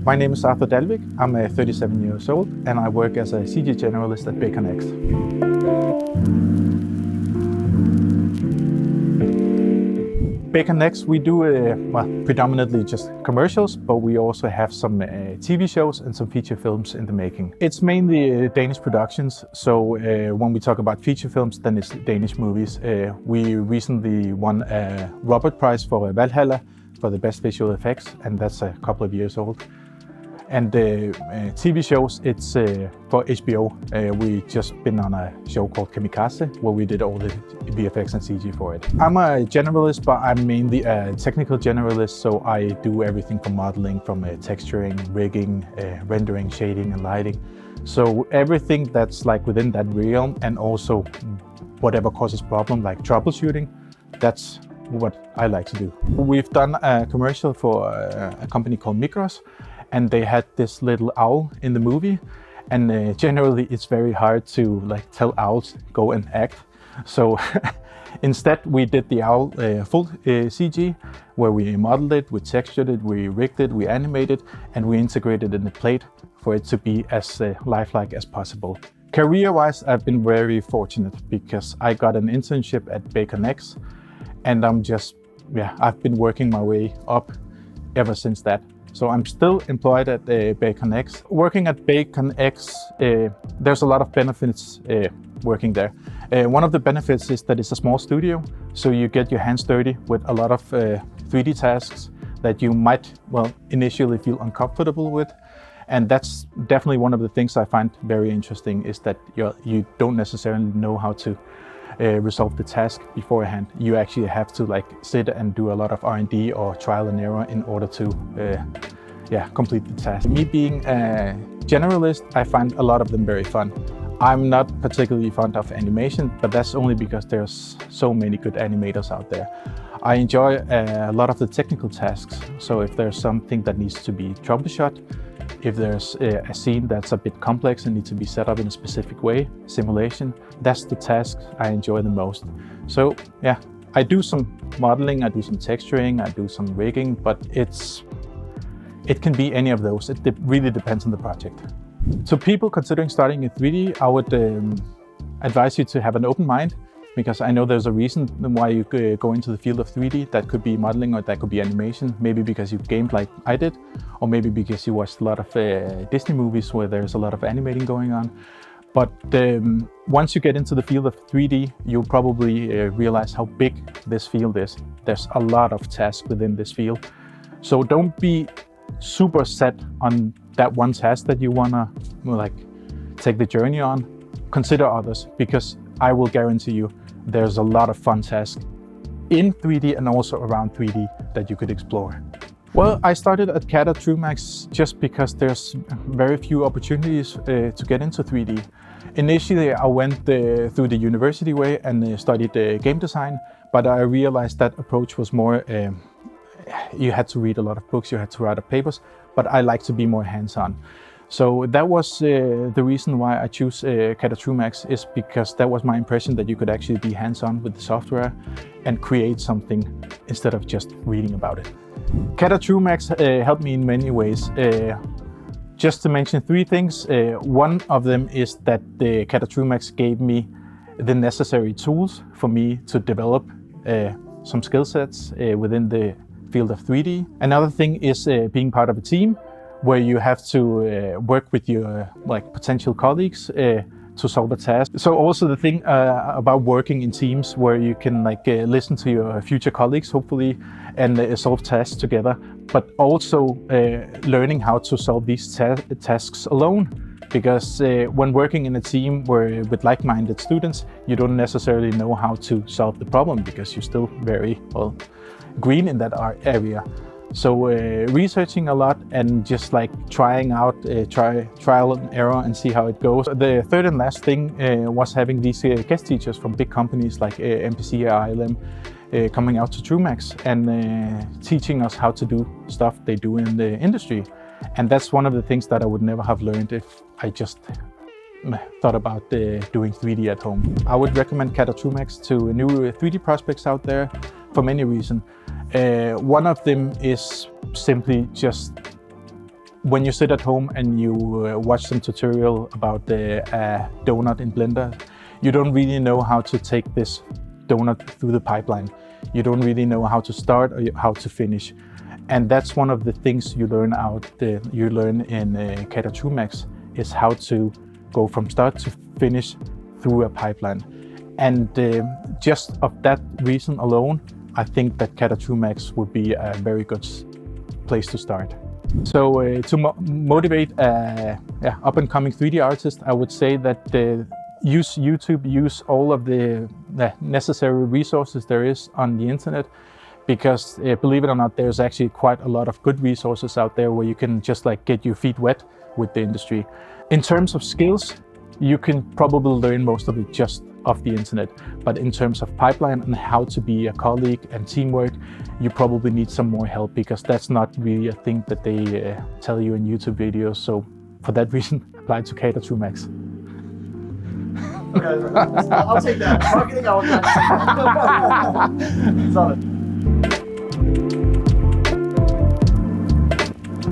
My name is Dalvig. I'm 37 years old and I work as a CG generalist at VFX. VFX, we do predominantly just commercials, but we also have some TV shows and some feature films in the making. It's mainly Danish productions, so when we talk about feature films, then it's Danish movies. We recently won a Robert Prize for Valhalla for the best visual effects, and that's a couple of years old. And TV shows, it's for HBO. We just been on a show called Kamikaze, where we did all the VFX and CG for it. I'm a generalist, but I'm mainly a technical generalist, so I do everything from modeling, from texturing, rigging, rendering, shading, and lighting. So everything that's like within that realm, and also whatever causes problem, like troubleshooting, that's what I like to do. We've done a commercial for a company called Migros, and they had this little owl in the movie, and generally it's very hard to like tell owls go and act. So instead we did the owl full CG, where we modeled it, we textured it, we rigged it, we animated, and we integrated in the plate for it to be as lifelike as possible. Career-wise, I've been very fortunate because I got an internship at VFX, and I've been working my way up ever since that. So I'm still employed at VFX. Working at VFX, there's a lot of benefits working there. One of the benefits is that it's a small studio, so you get your hands dirty with a lot of 3D tasks that you might, initially feel uncomfortable with. And that's definitely one of the things I find very interesting, is that you don't necessarily know how to resolve the task beforehand. You actually have to like sit and do a lot of R&D or trial and error in order to complete the task. Me being a generalist, I find a lot of them very fun. I'm not particularly fond of animation, but that's only because there's so many good animators out there. I enjoy a lot of the technical tasks. So if there's something that needs to be troubleshot, if there's a scene that's a bit complex and needs to be set up in a specific way, simulation, that's the task I enjoy the most. So yeah, I do some modeling, I do some texturing, I do some rigging, but it can be any of those. It really depends on the project. So people considering starting in 3D, I would advise you to have an open mind, because I know there's a reason why you go into the field of 3D. That could be modeling, or that could be animation. Maybe because you gamed like I did, or maybe because you watched a lot of Disney movies where there's a lot of animating going on. But once you get into the field of 3D, you'll probably realize how big this field is. There's a lot of tasks within this field. So don't be super set on that one task that you wanna take the journey on. Consider others, because I will guarantee you there's a lot of fun tasks in 3D and also around 3D that you could explore. Well, I started at CADA Truemax just because there's very few opportunities to get into 3D. Initially, I went through the university way and studied game design, but I realized that approach was more, you had to read a lot of books, you had to write up papers, but I like to be more hands-on. So that was the reason why I choose CADA Truemax, is because that was my impression that you could actually be hands-on with the software and create something instead of just reading about it. CADA Truemax helped me in many ways. Just to mention three things. One of them is that the CADA Truemax gave me the necessary tools for me to develop some skill sets within the field of 3D. Another thing is being part of a team, where you have to work with your potential colleagues to solve a task. So also the thing about working in teams, where you can listen to your future colleagues, hopefully, and solve tasks together, but also learning how to solve these tasks alone. Because when working in a team with like-minded students, you don't necessarily know how to solve the problem, because you're still very green in that area. So researching a lot and just trying out, trial and error and see how it goes. The third and last thing was having these guest teachers from big companies like MPC or ILM coming out to Truemax and teaching us how to do stuff they do in the industry. And that's one of the things that I would never have learned if I just thought about doing 3D at home. I would recommend CADA Truemax to new 3D prospects out there for many reasons. One of them is simply just when you sit at home and you watch some tutorial about the donut in Blender, you don't really know how to take this donut through the pipeline. You don't really know how to start or how to finish. And that's one of the things you learn in CADA Truemax, is how to go from start to finish through a pipeline. And just of that reason alone, I think that CADA Truemax would be a very good place to start. So to motivate up-and-coming 3D artists, I would say that use YouTube, use all of the necessary resources there is on the internet, because believe it or not, there's actually quite a lot of good resources out there where you can just like get your feet wet with the industry. In terms of skills, you can probably learn most of it just off the internet, but in terms of pipeline and how to be a colleague and teamwork, you probably need some more help, because that's not really a thing that they tell you in YouTube videos. So for that reason, apply to CADA Truemax. Okay, I'll take that. Marketing, I'll take that. Solid.